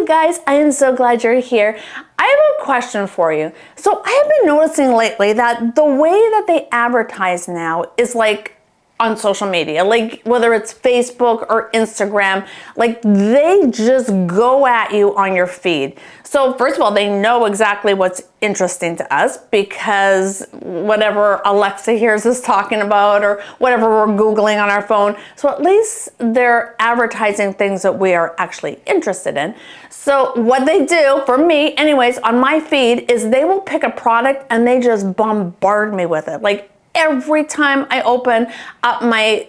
guys, I am so glad you're here. I have a question for you. So I have been noticing lately that the way that they advertise now is like on social media, like whether it's Facebook or Instagram, like they just go at you on your feed. So first of all, they know exactly what's interesting to us because whatever Alexa hears us talking about or whatever we're Googling on our phone. So at least they're advertising things that we are actually interested in. So what they do, for me anyways, on my feed is they will pick a product and they just bombard me with it. Like every time I open up my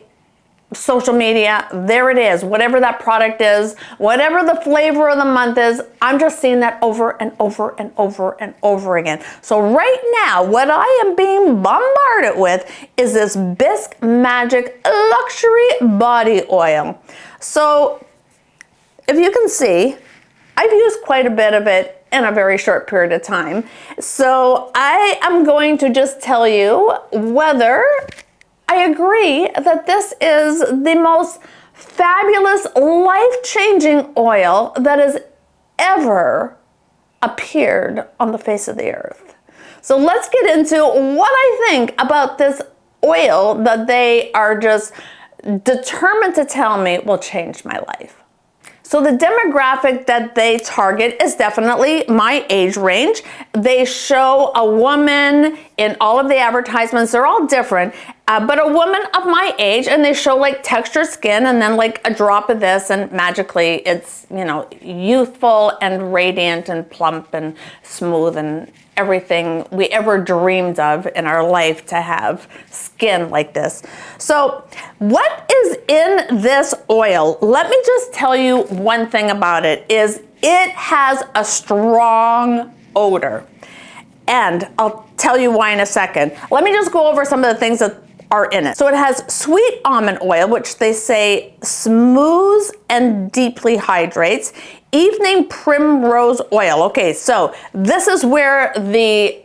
social media, there it is. Whatever that product is, whatever the flavor of the month is, I'm just seeing that over and over and over and over again. So right now, what I am being bombarded with is this Bisque Magic Luxury Body Oil. So if you can see, I've used quite a bit of it in a very short period of time. So I am going to just tell you whether I agree that this is the most fabulous, life-changing oil that has ever appeared on the face of the earth. So let's get into what I think about this oil that they are just determined to tell me will change my life. So the demographic that they target is definitely my age range. They show a woman in all of the advertisements, they're all different, but a woman of my age, and they show like textured skin and then like a drop of this, and magically it's, you know, youthful and radiant and plump and smooth and everything we ever dreamed of in our life to have skin like this. So what is in this oil? Let me just tell you one thing about it is it has a strong odor. And I'll tell you why in a second. Let me just go over some of the things that are in it. So it has sweet almond oil, which they say smooths and deeply hydrates. Evening primrose oil. Okay, so this is where the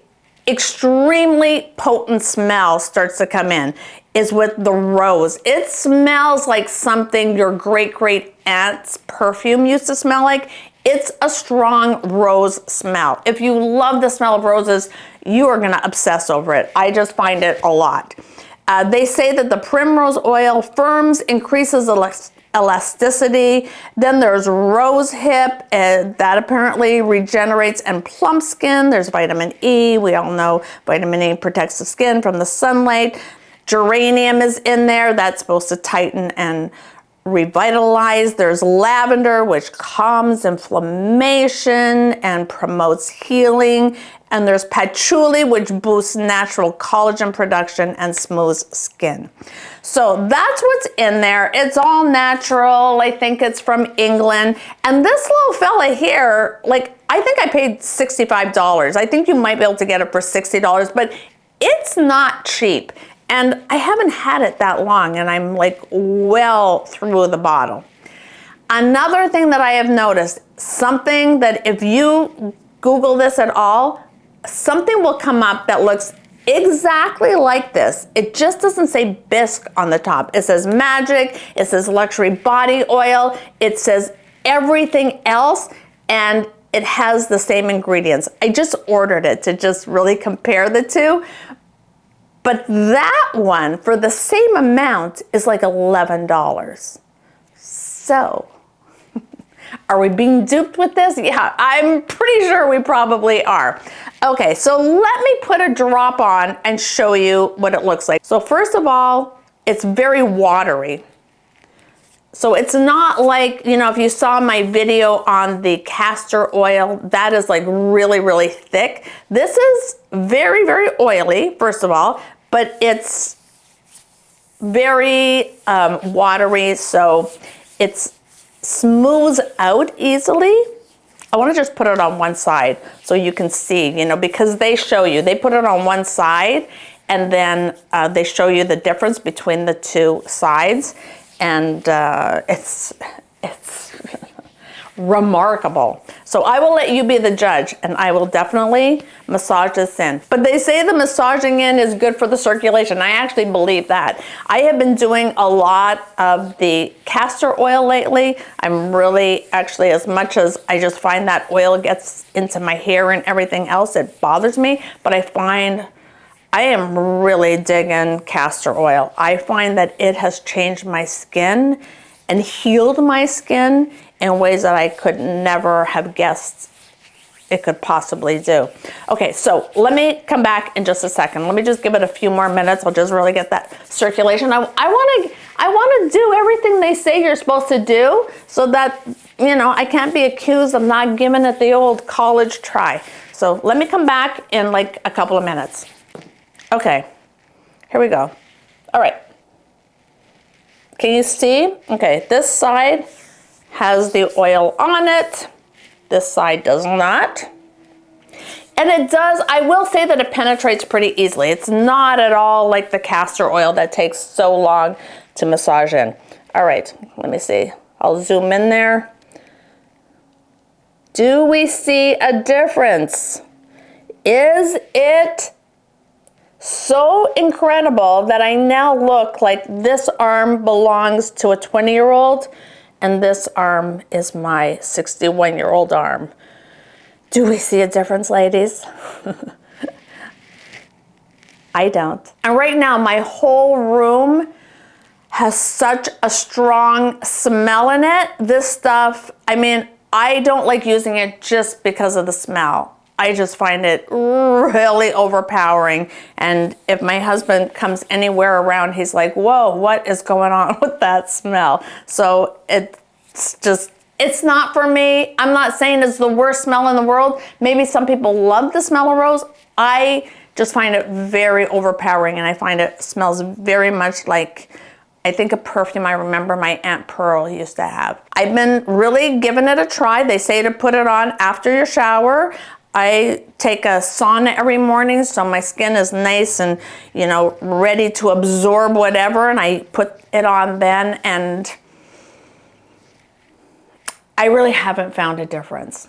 extremely potent smell starts to come in, is with the rose. It smells like something your great aunt's perfume used to smell like. It's a strong rose smell. If you love the smell of roses, you are gonna obsess over it. I just find it a lot. They say that the primrose oil firms, increases elasticity. Then there's rose hip, that apparently regenerates and plumps skin. There's vitamin E. We all know vitamin E protects the skin from the sunlight. Geranium is in there. That's supposed to tighten and revitalize. There's lavender, which calms inflammation and promotes healing. And there's patchouli, which boosts natural collagen production and smooths skin. So that's what's in there. It's all natural. I think it's from England. And this little fella here, like, I think I paid $65. I think you might be able to get it for $60, but it's not cheap. And I haven't had it that long, and I'm like well through the bottle. Another thing that I have noticed, something that if you Google this at all, something will come up that looks exactly like this. It just doesn't say Bisque on the top. It says Magic, it says Luxury Body Oil, it says everything else, and it has the same ingredients. I just ordered it to just really compare the two. But that one, for the same amount, is like $11. So, are we being duped with this? Yeah, I'm pretty sure we probably are. Okay, so let me put a drop on and show you what it looks like. So first of all, it's very watery. So it's not like, you know, if you saw my video on the castor oil, that is like really thick. This is very oily, first of all, but it's very watery, so it's smooths out easily. I want to just put it on one side so you can see, you know, because they show you, they put it on one side and then they show you the difference between the two sides, and it's remarkable. So I will let you be the judge, and I will definitely massage this in. But they say the massaging in is good for the circulation. I actually believe that. I have been doing a lot of the castor oil lately. I'm really, actually, as much as I just find that oil gets into my hair and everything else, it bothers me. But I find I am really digging castor oil. I find that it has changed my skin and healed my skin in ways that I could never have guessed it could possibly do. Okay, so let me come back in just a second. Let me just give it a few more minutes. I'll just really get that circulation. I want to do everything they say you're supposed to do so that, you know, I can't be accused of not giving it the old college try. So let me come back in like a couple of minutes. Okay, here we go. All right. Can you see? Okay, this side has the oil on it. This side does not. And it does, I will say that it penetrates pretty easily. It's not at all like the castor oil that takes so long to massage in. All right, let me see. I'll zoom in there. Do we see a difference? Is it so incredible that I now look like this arm belongs to a 20-year-old and this arm is my 61-year-old arm? Do we see a difference, ladies? I don't. And right now, my whole room has such a strong smell in it. This stuff, I mean, I don't like using it just because of the smell. I just find it really overpowering. And if my husband comes anywhere around, he's like, whoa, what is going on with that smell? So it's just, it's not for me. I'm not saying it's the worst smell in the world. Maybe some people love the smell of rose. I just find it very overpowering, and I find it smells very much like, I think, a perfume I remember my Aunt Pearl used to have. I've been really giving it a try. They say to put it on after your shower. I take a sauna every morning, so my skin is nice and, you know, ready to absorb whatever, and I put it on then, and I really haven't found a difference.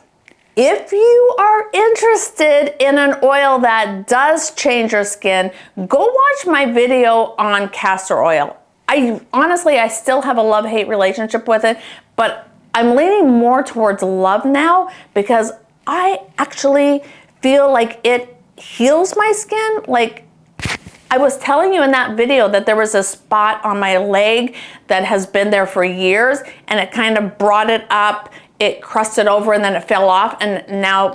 If you are interested in an oil that does change your skin, go watch my video on castor oil. I still have a love-hate relationship with it, but I'm leaning more towards love now because I actually feel like it heals my skin. Like I was telling you in that video that there was a spot on my leg that has been there for years, and it kind of brought it up, it crusted over, and then it fell off, and now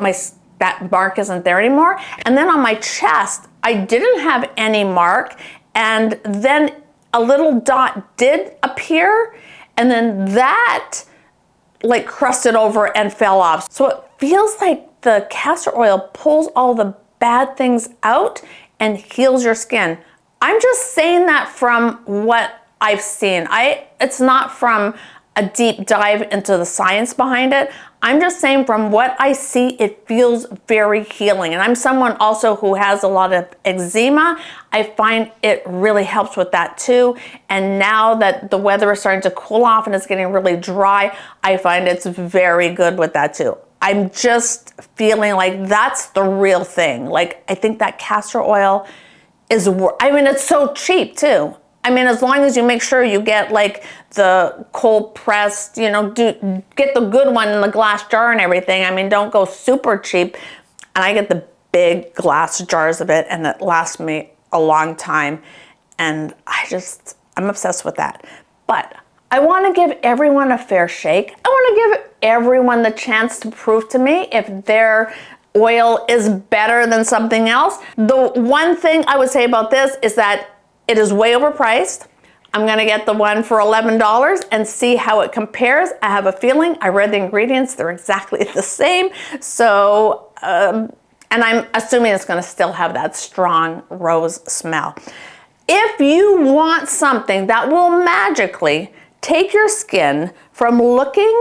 that mark isn't there anymore. And then on my chest, I didn't have any mark, and then a little dot did appear, and then that like crusted over and fell off. So it feels like the castor oil pulls all the bad things out and heals your skin. I'm just saying that from what I've seen. It's not from a deep dive into the science behind it. I'm just saying from what I see, it feels very healing. And I'm someone also who has a lot of eczema. I find it really helps with that too. And now that the weather is starting to cool off and it's getting really dry, I find it's very good with that too. I'm just feeling like that's the real thing. Like, I think that castor oil is, I mean, it's so cheap too. I mean, as long as you make sure you get like the cold pressed, you know, get the good one in the glass jar and everything. I mean, don't go super cheap. And I get the big glass jars of it, and it lasts me a long time. And I'm obsessed with that. But I want to give everyone a fair shake. I want to give everyone the chance to prove to me if their oil is better than something else. The one thing I would say about this is that it is way overpriced. I'm gonna get the one for $11 and see how it compares. I have a feeling, I read the ingredients, they're exactly the same. So, and I'm assuming it's gonna still have that strong rose smell. If you want something that will magically take your skin from looking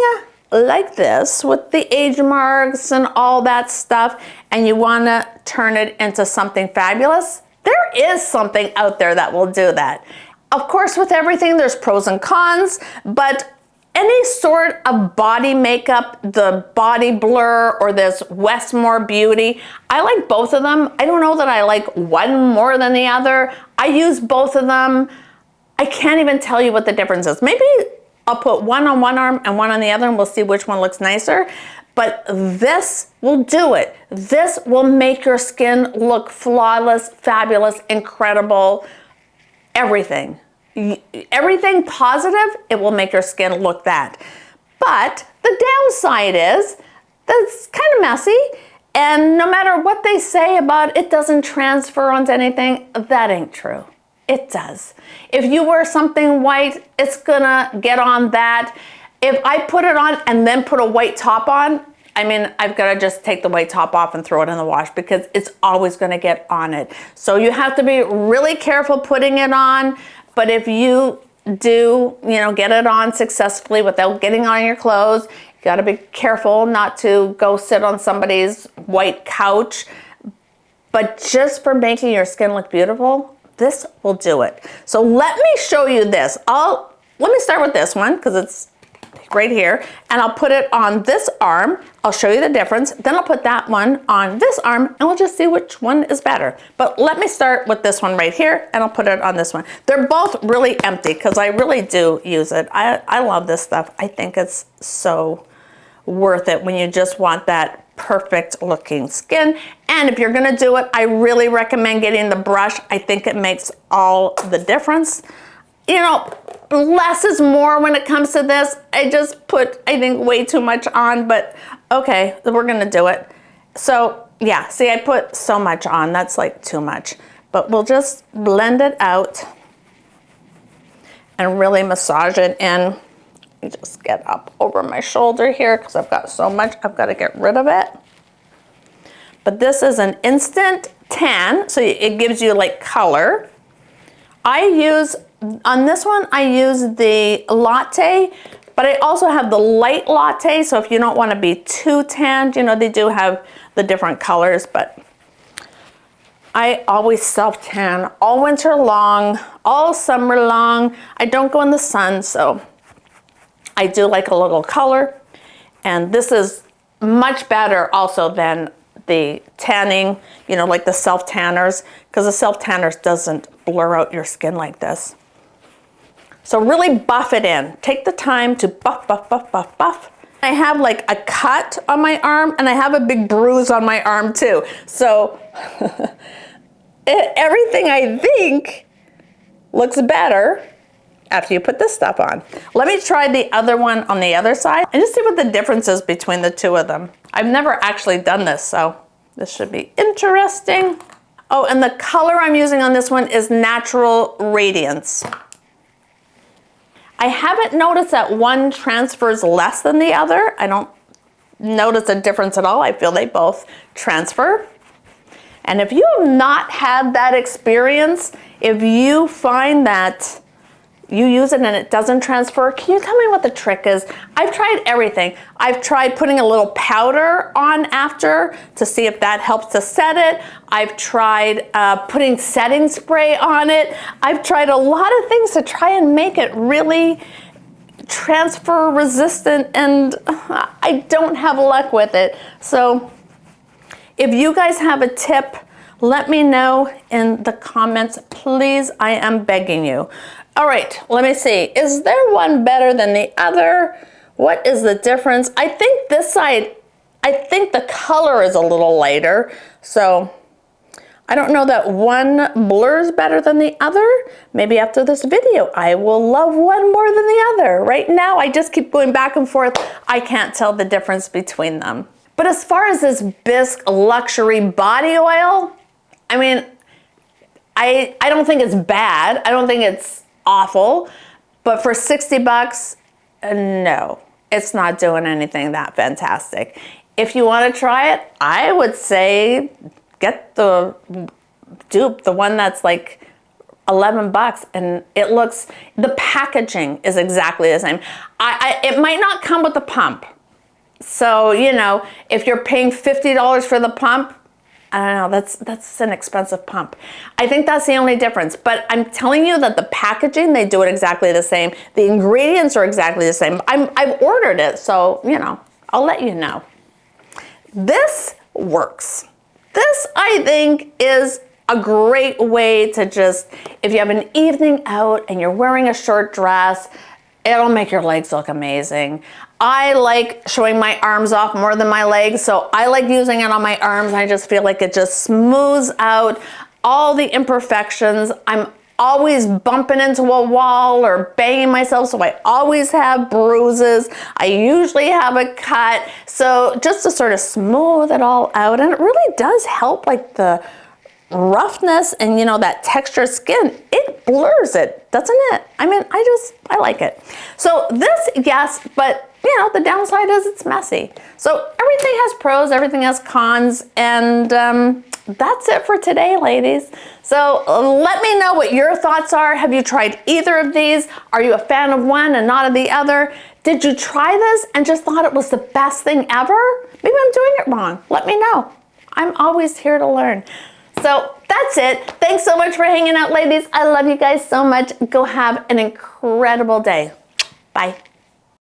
like this with the age marks and all that stuff, and you wanna turn it into something fabulous, there is something out there that will do that. Of course, with everything, there's pros and cons, but any sort of body makeup, the Body Blur or this Westmore Beauty, I like both of them. I don't know that I like one more than the other. I use both of them. I can't even tell you what the difference is. Maybe I'll put one on one arm and one on the other and we'll see which one looks nicer. But this will do it. This will make your skin look flawless, fabulous, incredible, everything. Everything positive, it will make your skin look that. But the downside is that it's kind of messy, and no matter what they say about it doesn't transfer onto anything, that ain't true. It does. If you wear something white, it's gonna get on that. If I put it on and then put a white top on, I mean, I've got to just take the white top off and throw it in the wash because it's always going to get on it. So you have to be really careful putting it on. But if you do, get it on successfully without getting on your clothes, you got to be careful not to go sit on somebody's white couch. But just for making your skin look beautiful, this will do it. So let me show you this. Let me start with this one because it's right here, and I'll put it on this arm. I'll show you the difference. Then I'll put that one on this arm, and we'll just see which one is better. But let me start with this one right here, and I'll put it on this one. They're both really empty because I really do use it. I love this stuff. I think it's so worth it when you just want that perfect looking skin. And if you're gonna do it, I really recommend getting the brush. I think it makes all the difference. Less is more when it comes to this. I just put, I think, way too much on, but okay, we're gonna do it. So yeah, see, I put so much on, that's like too much. But we'll just blend it out and really massage it in. Just get up over my shoulder here because I've got so much, I've got to get rid of it. But this is an instant tan, so it gives you like color. On this one, I use the latte, but I also have the light latte, so if you don't want to be too tanned, they do have the different colors, but I always self-tan all winter long, all summer long. I don't go in the sun, so I do like a little color, and this is much better also than the tanning, like the self-tanners, because the self-tanners doesn't blur out your skin like this. So really buff it in. Take the time to buff, buff, buff, buff, buff. I have like a cut on my arm, and I have a big bruise on my arm too. So everything I think looks better after you put this stuff on. Let me try the other one on the other side and just see what the difference is between the two of them. I've never actually done this, so this should be interesting. Oh, and the color I'm using on this one is Natural Radiance. I haven't noticed that one transfers less than the other. I don't notice a difference at all. I feel they both transfer. And if you have not had that experience, if you find that you use it and it doesn't transfer, can you tell me what the trick is? I've tried everything. I've tried putting a little powder on after to see if that helps to set it. I've tried putting setting spray on it. I've tried a lot of things to try and make it really transfer resistant, and I don't have luck with it. So if you guys have a tip, let me know in the comments, please. I am begging you. All right, let me see. Is there one better than the other? What is the difference? I think this side, I think the color is a little lighter. So I don't know that one blurs better than the other. Maybe after this video, I will love one more than the other. Right now, I just keep going back and forth. I can't tell the difference between them. But as far as this Bisque Luxury Body Oil, I mean, I don't think it's bad. I don't think it's awful, but for 60 bucks, no, it's not doing anything that fantastic. If you want to try it, I would say get the dupe, the one that's like 11 bucks, and it looks, the packaging is exactly the same. It might not come with the pump. So, if you're paying $50 for the pump, I don't know, that's an expensive pump. I think that's the only difference. But I'm telling you that the packaging, they do it exactly the same. The ingredients are exactly the same. I've ordered it, so, you know, I'll let you know. This works. This, I think, is a great way to just, if you have an evening out and you're wearing a short dress, it'll make your legs look amazing. I like showing my arms off more than my legs, so I like using it on my arms. I just feel like it just smooths out all the imperfections. I'm always bumping into a wall or banging myself, so I always have bruises. I usually have a cut, so just to sort of smooth it all out, and it really does help like the roughness and, you know, that textured skin. It blurs it, doesn't it? I mean, I like it. So this, yes, but you know, the downside is it's messy. So everything has pros, everything has cons, and that's it for today, ladies. So let me know what your thoughts are. Have you tried either of these? Are you a fan of one and not of the other? Did you try this and just thought it was the best thing ever? Maybe I'm doing it wrong. Let me know. I'm always here to learn. So that's it. Thanks so much for hanging out, ladies. I love you guys so much. Go have an incredible day. Bye.